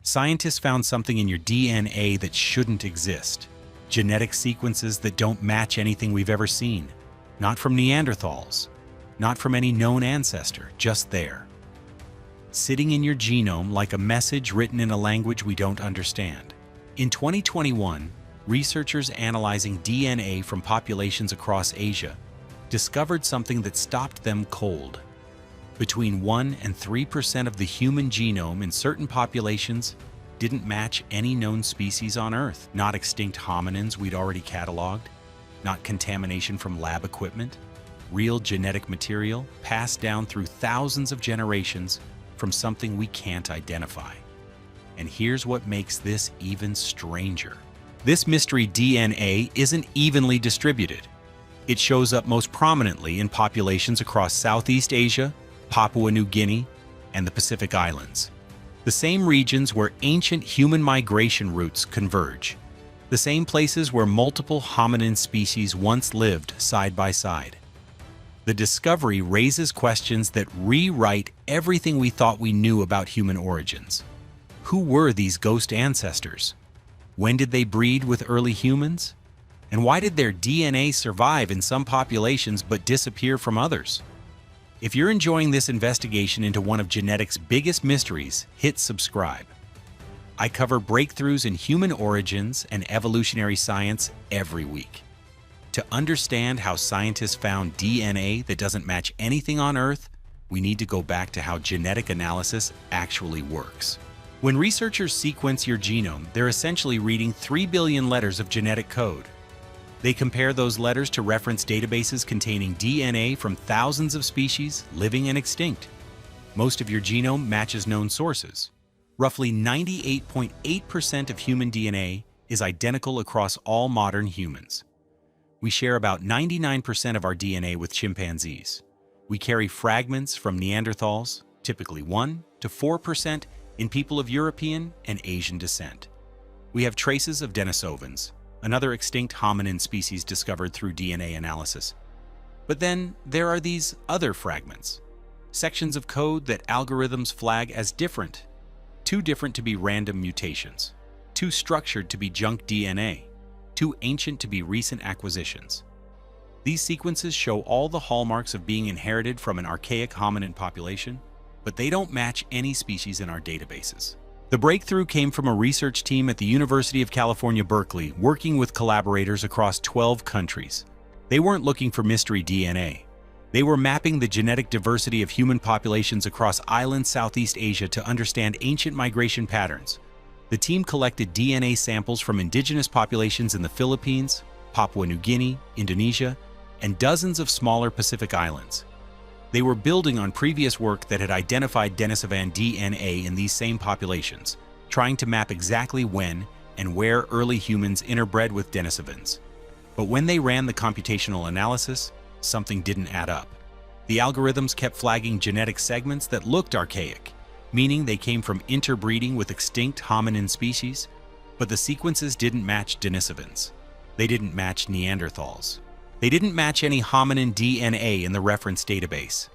Scientists found something in your DNA that shouldn't exist. Genetic sequences that don't match anything we've ever seen. Not from Neanderthals. Not from any known ancestor, just there. Sitting in your genome like a message written in a language we don't understand. In 2021, researchers analyzing DNA from populations across Asia discovered something that stopped them cold. Between 1 and 3% of the human genome in certain populations didn't match any known species on Earth. Not extinct hominins we'd already cataloged, not contamination from lab equipment, real genetic material passed down through thousands of generations from something we can't identify. And here's what makes this even stranger. This mystery DNA isn't evenly distributed. It shows up most prominently in populations across Southeast Asia, Papua New Guinea, and the Pacific Islands. The same regions where ancient human migration routes converge. The same places where multiple hominin species once lived side by side. The discovery raises questions that rewrite everything we thought we knew about human origins. Who were these ghost ancestors? When did they breed with early humans? And why did their DNA survive in some populations but disappear from others? If you're enjoying this investigation into one of genetics' biggest mysteries, hit subscribe. I cover breakthroughs in human origins and evolutionary science every week. To understand how scientists found DNA that doesn't match anything on Earth, we need to go back to how genetic analysis actually works. When researchers sequence your genome, they're essentially reading 3 billion letters of genetic code. They compare those letters to reference databases containing DNA from thousands of species, living and extinct. Most of your genome matches known sources. Roughly 98.8% of human DNA is identical across all modern humans. We share about 99% of our DNA with chimpanzees. We carry fragments from Neanderthals, typically 1 to 4% in people of European and Asian descent. We have traces of Denisovans, another extinct hominin species discovered through DNA analysis. But then there are these other fragments, sections of code that algorithms flag as different, too different to be random mutations, too structured to be junk DNA, too ancient to be recent acquisitions. These sequences show all the hallmarks of being inherited from an archaic hominin population, but they don't match any species in our databases. The breakthrough came from a research team at the University of California, Berkeley, working with collaborators across 12 countries. They weren't looking for mystery DNA. They were mapping the genetic diversity of human populations across island Southeast Asia to understand ancient migration patterns. The team collected DNA samples from indigenous populations in the Philippines, Papua New Guinea, Indonesia, and dozens of smaller Pacific islands. They were building on previous work that had identified Denisovan DNA in these same populations, trying to map exactly when and where early humans interbred with Denisovans. But when they ran the computational analysis, something didn't add up. The algorithms kept flagging genetic segments that looked archaic, meaning they came from interbreeding with extinct hominin species, but the sequences didn't match Denisovans. They didn't match Neanderthals. They didn't match any hominin DNA in the reference database.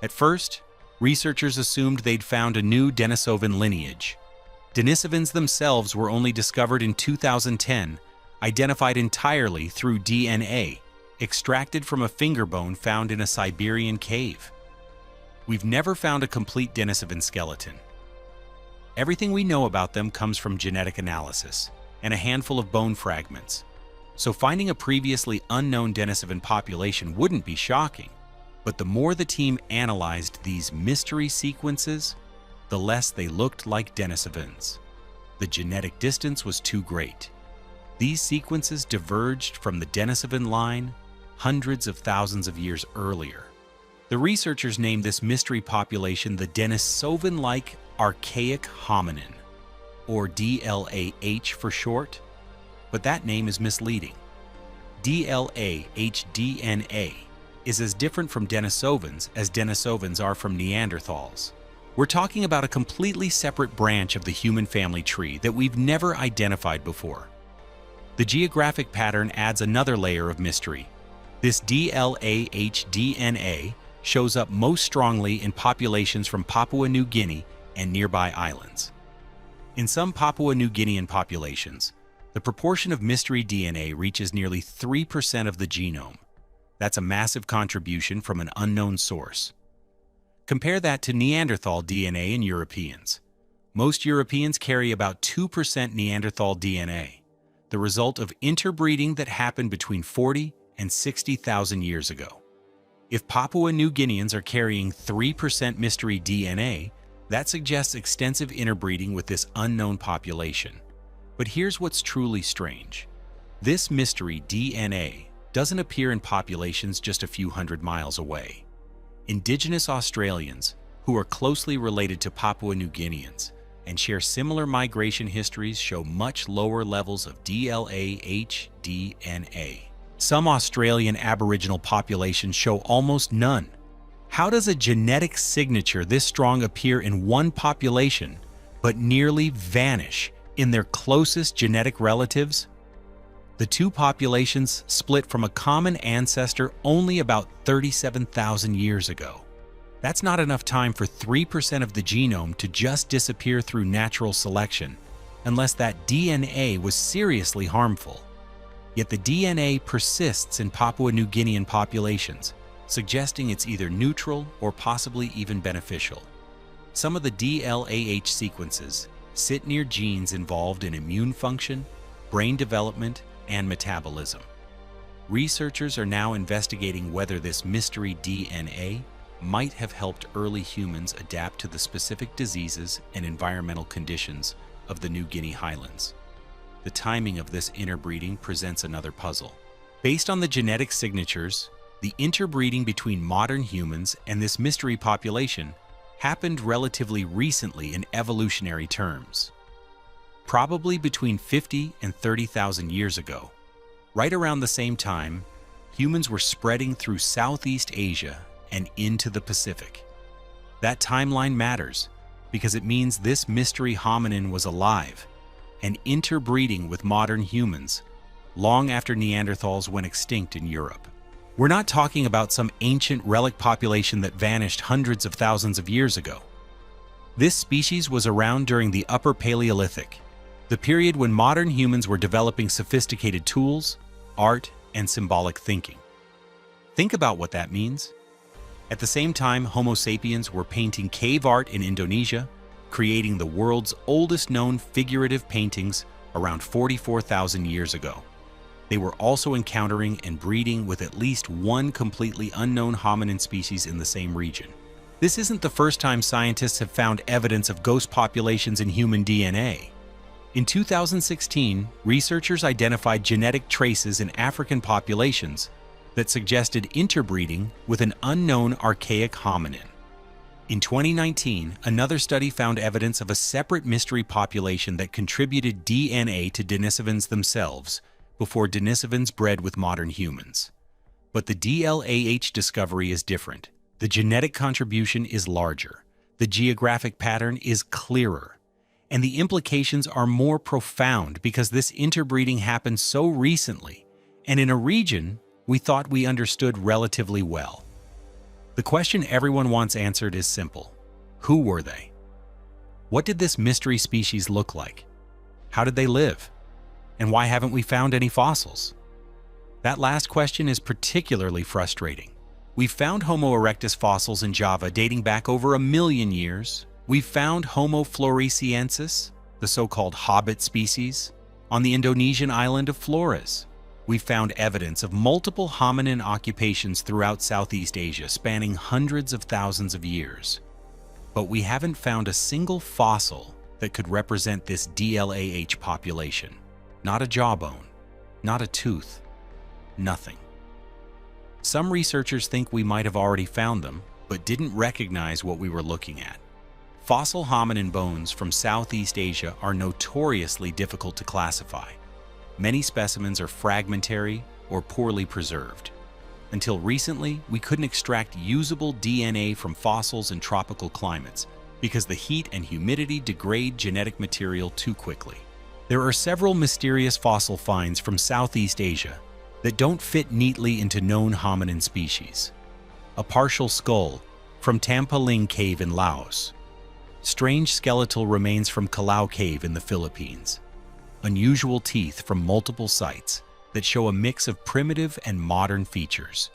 At first, researchers assumed they'd found a new Denisovan lineage. Denisovans themselves were only discovered in 2010, identified entirely through DNA, extracted from a finger bone found in a Siberian cave. We've never found a complete Denisovan skeleton. Everything we know about them comes from genetic analysis and a handful of bone fragments. So finding a previously unknown Denisovan population wouldn't be shocking. But the more the team analyzed these mystery sequences, the less they looked like Denisovans. The genetic distance was too great. These sequences diverged from the Denisovan line hundreds of thousands of years earlier. The researchers named this mystery population the Denisovan-like archaic hominin, or DLAH for short. But that name is misleading. DLAH-DNA is as different from Denisovans as Denisovans are from Neanderthals. We're talking about a completely separate branch of the human family tree that we've never identified before. The geographic pattern adds another layer of mystery. This DLAH-DNA shows up most strongly in populations from Papua New Guinea and nearby islands. In some Papua New Guinean populations, the proportion of mystery DNA reaches nearly 3% of the genome. That's a massive contribution from an unknown source. Compare that to Neanderthal DNA in Europeans. Most Europeans carry about 2% Neanderthal DNA, the result of interbreeding that happened between 40 and 60,000 years ago. If Papua New Guineans are carrying 3% mystery DNA, that suggests extensive interbreeding with this unknown population. But here's what's truly strange. This mystery DNA doesn't appear in populations just a few hundred miles away. Indigenous Australians, who are closely related to Papua New Guineans and share similar migration histories, show much lower levels of DLAH-DNA. Some Australian Aboriginal populations show almost none. How does a genetic signature this strong appear in one population, but nearly vanish in their closest genetic relatives? The two populations split from a common ancestor only about 37,000 years ago. That's not enough time for 3% of the genome to just disappear through natural selection, unless that DNA was seriously harmful. Yet the DNA persists in Papua New Guinean populations, suggesting it's either neutral or possibly even beneficial. Some of the DLAH sequences sit near genes involved in immune function, brain development, and metabolism. Researchers are now investigating whether this mystery DNA might have helped early humans adapt to the specific diseases and environmental conditions of the New Guinea highlands. The timing of this interbreeding presents another puzzle. Based on the genetic signatures, the interbreeding between modern humans and this mystery population happened relatively recently in evolutionary terms. Probably between 50 and 30,000 years ago. Right around the same time, humans were spreading through Southeast Asia and into the Pacific. That timeline matters because it means this mystery hominin was alive and interbreeding with modern humans long after Neanderthals went extinct in Europe. We're not talking about some ancient relic population that vanished hundreds of thousands of years ago. This species was around during the Upper Paleolithic, the period when modern humans were developing sophisticated tools, art, and symbolic thinking. Think about what that means. At the same time, Homo sapiens were painting cave art in Indonesia, creating the world's oldest known figurative paintings around 44,000 years ago. They were also encountering and breeding with at least one completely unknown hominin species in the same region. This isn't the first time scientists have found evidence of ghost populations in human DNA. In 2016, researchers identified genetic traces in African populations that suggested interbreeding with an unknown archaic hominin. In 2019, another study found evidence of a separate mystery population that contributed DNA to Denisovans themselves before Denisovans bred with modern humans. But the DLAH discovery is different. The genetic contribution is larger, the geographic pattern is clearer, and the implications are more profound because this interbreeding happened so recently and in a region we thought we understood relatively well. The question everyone wants answered is simple. Who were they? What did this mystery species look like? How did they live? And why haven't we found any fossils? That last question is particularly frustrating. We've found Homo erectus fossils in Java dating back over 1 million years. We've found Homo floresiensis, the so-called hobbit species, on the Indonesian island of Flores. We've found evidence of multiple hominin occupations throughout Southeast Asia spanning hundreds of thousands of years. But we haven't found a single fossil that could represent this DLAH population. Not a jawbone, not a tooth, nothing. Some researchers think we might have already found them, but didn't recognize what we were looking at. Fossil hominin bones from Southeast Asia are notoriously difficult to classify. Many specimens are fragmentary or poorly preserved. Until recently, we couldn't extract usable DNA from fossils in tropical climates because the heat and humidity degrade genetic material too quickly. There are several mysterious fossil finds from Southeast Asia that don't fit neatly into known hominin species. A partial skull from Tampaling Cave in Laos, Strange skeletal remains from Calao Cave in the Philippines. Unusual teeth from multiple sites that show a mix of primitive and modern features.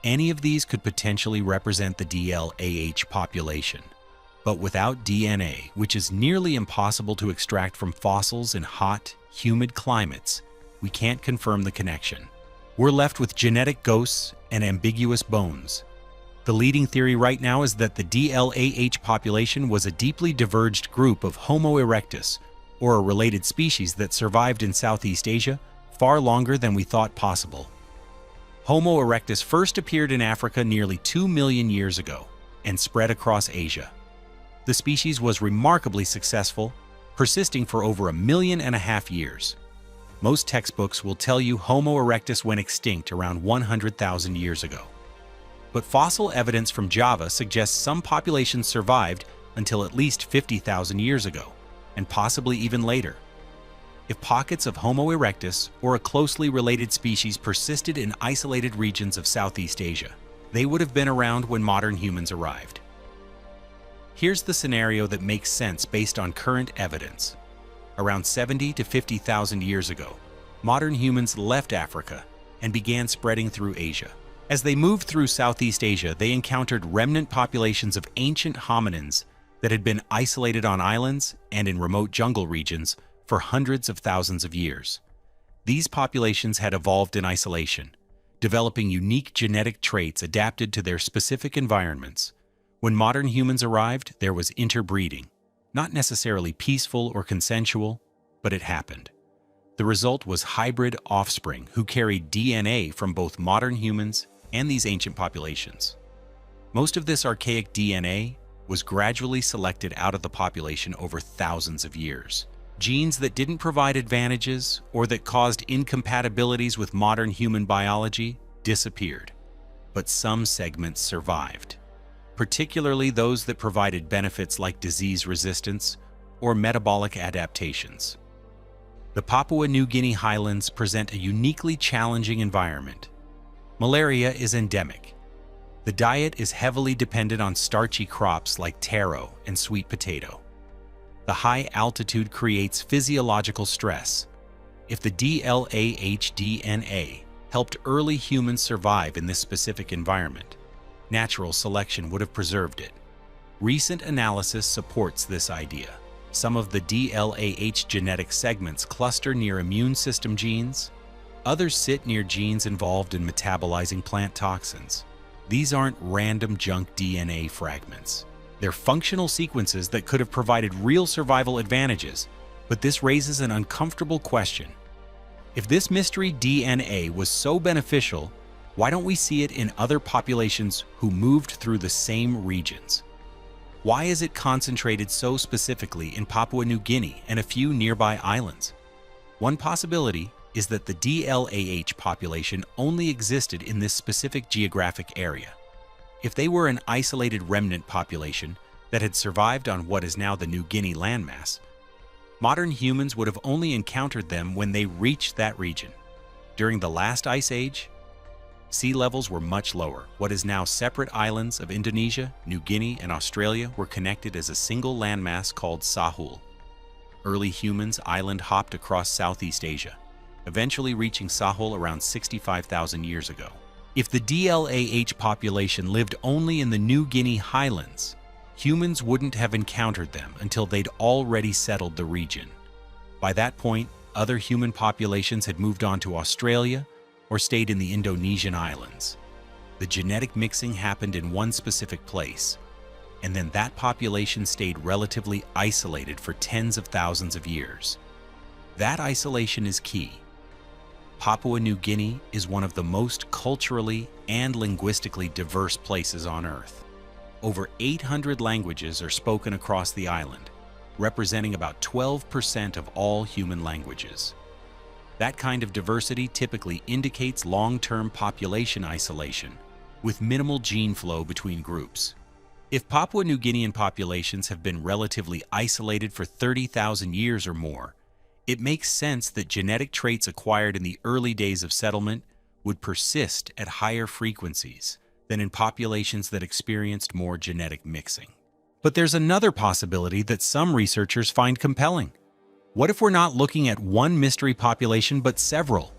Any of these could potentially represent the DLAH population. But without DNA, which is nearly impossible to extract from fossils in hot, humid climates, we can't confirm the connection. We're left with genetic ghosts and ambiguous bones. The leading theory right now is that the DLAH population was a deeply diverged group of Homo erectus, or a related species that survived in Southeast Asia far longer than we thought possible. Homo erectus first appeared in Africa nearly 2 million years ago and spread across Asia. The species was remarkably successful, persisting for over 1.5 million years. Most textbooks will tell you Homo erectus went extinct around 100,000 years ago. But fossil evidence from Java suggests some populations survived until at least 50,000 years ago, and possibly even later. If pockets of Homo erectus or a closely related species persisted in isolated regions of Southeast Asia, they would have been around when modern humans arrived. Here's the scenario that makes sense based on current evidence. Around 70 to 50,000 years ago, modern humans left Africa and began spreading through Asia. As they moved through Southeast Asia, they encountered remnant populations of ancient hominins that had been isolated on islands and in remote jungle regions for hundreds of thousands of years. These populations had evolved in isolation, developing unique genetic traits adapted to their specific environments. When modern humans arrived, there was interbreeding. Not necessarily peaceful or consensual, but it happened. The result was hybrid offspring who carried DNA from both modern humans and these ancient populations. Most of this archaic DNA was gradually selected out of the population over thousands of years. Genes that didn't provide advantages or that caused incompatibilities with modern human biology disappeared, but some segments survived, particularly those that provided benefits like disease resistance or metabolic adaptations. The Papua New Guinea highlands present a uniquely challenging environment. Malaria is endemic. The diet is heavily dependent on starchy crops like taro and sweet potato. The high altitude creates physiological stress. If the DLAH DNA helped early humans survive in this specific environment, natural selection would have preserved it. Recent analysis supports this idea. Some of the DLAH genetic segments cluster near immune system genes. Others sit near genes involved in metabolizing plant toxins. These aren't random junk DNA fragments. They're functional sequences that could have provided real survival advantages, but this raises an uncomfortable question. If this mystery DNA was so beneficial, why don't we see it in other populations who moved through the same regions? Why is it concentrated so specifically in Papua New Guinea and a few nearby islands? One possibility is that the DLAH population only existed in this specific geographic area. If they were an isolated remnant population that had survived on what is now the New Guinea landmass, modern humans would have only encountered them when they reached that region. During the last ice age, sea levels were much lower. What is now separate islands of Indonesia, New Guinea, and Australia were connected as a single landmass called Sahul. Early humans island hopped across Southeast Asia, eventually reaching Sahul around 65,000 years ago. If the DLAH population lived only in the New Guinea highlands, humans wouldn't have encountered them until they'd already settled the region. By that point, other human populations had moved on to Australia or stayed in the Indonesian islands. The genetic mixing happened in one specific place, and then that population stayed relatively isolated for tens of thousands of years. That isolation is key. Papua New Guinea is one of the most culturally and linguistically diverse places on Earth. Over 800 languages are spoken across the island, representing about 12% of all human languages. That kind of diversity typically indicates long-term population isolation, with minimal gene flow between groups. If Papua New Guinean populations have been relatively isolated for 30,000 years or more, it makes sense that genetic traits acquired in the early days of settlement would persist at higher frequencies than in populations that experienced more genetic mixing. But there's another possibility that some researchers find compelling. What if we're not looking at one mystery population but several?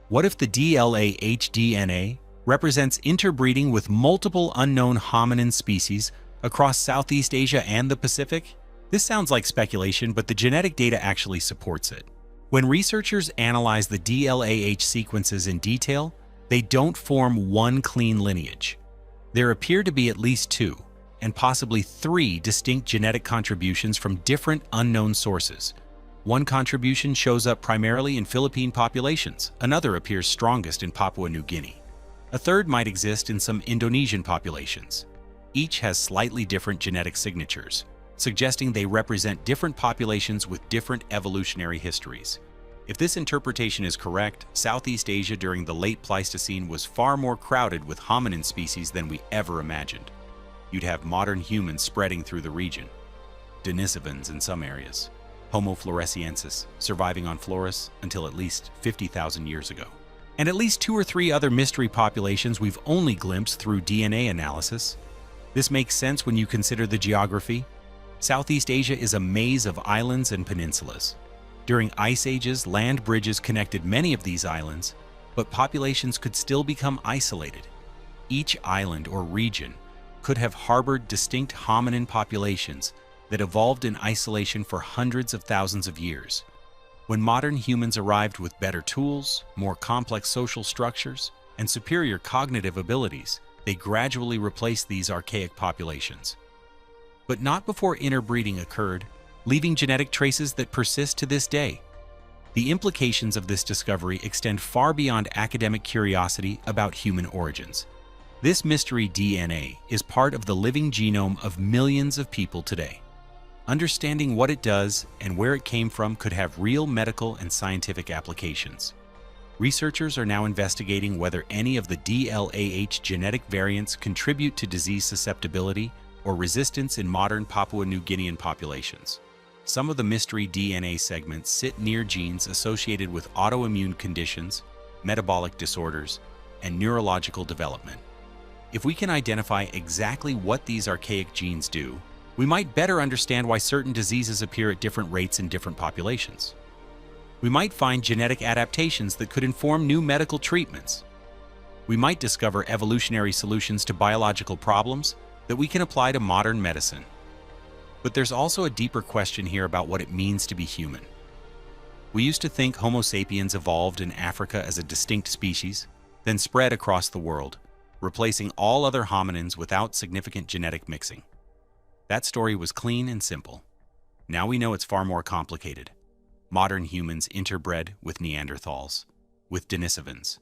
What if the DLAH-DNA represents interbreeding with multiple unknown hominin species across Southeast Asia and the Pacific? This sounds like speculation, but the genetic data actually supports it. When researchers analyze the DLAH sequences in detail, they don't form one clean lineage. There appear to be at least two, and possibly three distinct genetic contributions from different unknown sources. One contribution shows up primarily in Philippine populations, another appears strongest in Papua New Guinea. A third might exist in some Indonesian populations. Each has slightly different genetic signatures, suggesting they represent different populations with different evolutionary histories. If this interpretation is correct, Southeast Asia during the late Pleistocene was far more crowded with hominin species than we ever imagined. You'd have modern humans spreading through the region, Denisovans in some areas, Homo floresiensis surviving on Flores until at least 50,000 years ago, and at least 2 or 3 other mystery populations we've only glimpsed through DNA analysis. This makes sense when you consider the geography. Southeast Asia is a maze of islands and peninsulas. During ice ages, land bridges connected many of these islands, but populations could still become isolated. Each island or region could have harbored distinct hominin populations that evolved in isolation for hundreds of thousands of years. When modern humans arrived with better tools, more complex social structures, and superior cognitive abilities, they gradually replaced these archaic populations. But not before interbreeding occurred, leaving genetic traces that persist to this day. The implications of this discovery extend far beyond academic curiosity about human origins. This mystery DNA is part of the living genome of millions of people today. Understanding what it does and where it came from could have real medical and scientific applications. Researchers are now investigating whether any of the DLAH genetic variants contribute to disease susceptibility or resistance in modern Papua New Guinean populations. Some of the mystery DNA segments sit near genes associated with autoimmune conditions, metabolic disorders, and neurological development. If we can identify exactly what these archaic genes do, we might better understand why certain diseases appear at different rates in different populations. We might find genetic adaptations that could inform new medical treatments. We might discover evolutionary solutions to biological problems that we can apply to modern medicine. But there's also a deeper question here about what it means to be human. We used to think Homo sapiens evolved in Africa as a distinct species, then spread across the world, replacing all other hominins without significant genetic mixing. That story was clean and simple. Now we know it's far more complicated. Modern humans interbred with Neanderthals, with Denisovans,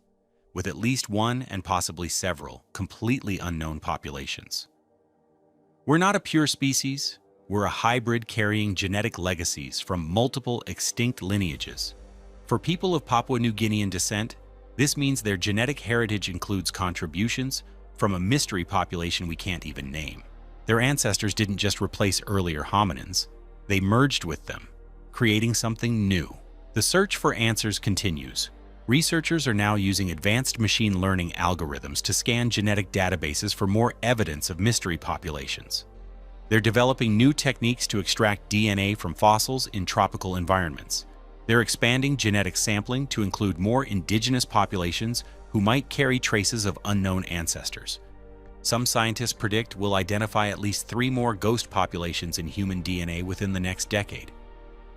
with at least one and possibly several completely unknown populations. We're not a pure species, we're a hybrid carrying genetic legacies from multiple extinct lineages. For people of Papua New Guinean descent, this means their genetic heritage includes contributions from a mystery population we can't even name. Their ancestors didn't just replace earlier hominins, they merged with them, creating something new. The search for answers continues. Researchers are now using advanced machine learning algorithms to scan genetic databases for more evidence of mystery populations. They're developing new techniques to extract DNA from fossils in tropical environments. They're expanding genetic sampling to include more indigenous populations who might carry traces of unknown ancestors. Some scientists predict we'll identify at least 3 more ghost populations in human DNA within the next decade.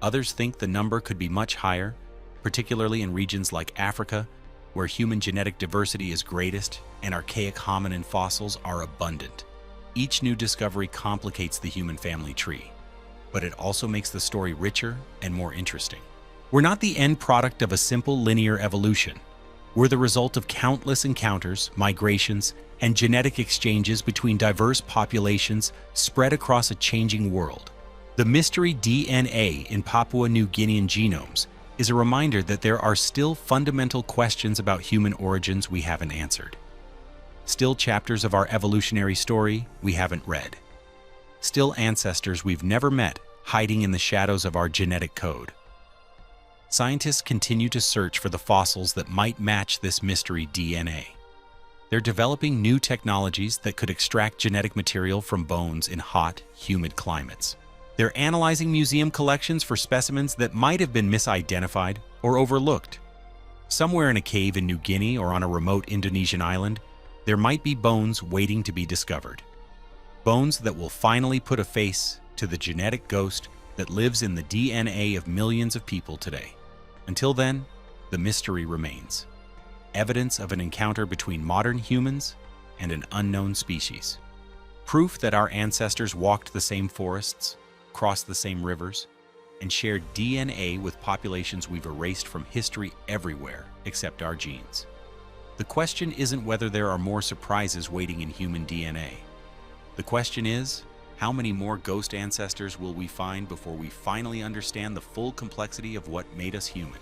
Others think the number could be much higher, particularly in regions like Africa, where human genetic diversity is greatest and archaic hominin fossils are abundant. Each new discovery complicates the human family tree, but it also makes the story richer and more interesting. We're not the end product of a simple linear evolution. We're the result of countless encounters, migrations, and genetic exchanges between diverse populations spread across a changing world. The mystery DNA in Papua New Guinean genomes is a reminder that there are still fundamental questions about human origins we haven't answered. Still chapters of our evolutionary story we haven't read. Still ancestors we've never met hiding in the shadows of our genetic code. Scientists continue to search for the fossils that might match this mystery DNA. They're developing new technologies that could extract genetic material from bones in hot, humid climates. They're analyzing museum collections for specimens that might have been misidentified or overlooked. Somewhere in a cave in New Guinea or on a remote Indonesian island, there might be bones waiting to be discovered. Bones that will finally put a face to the genetic ghost that lives in the DNA of millions of people today. Until then, the mystery remains. Evidence of an encounter between modern humans and an unknown species. Proof that our ancestors walked the same forests, crossed the same rivers, and shared DNA with populations we've erased from history everywhere except our genes. The question isn't whether there are more surprises waiting in human DNA. The question is, how many more ghost ancestors will we find before we finally understand the full complexity of what made us human?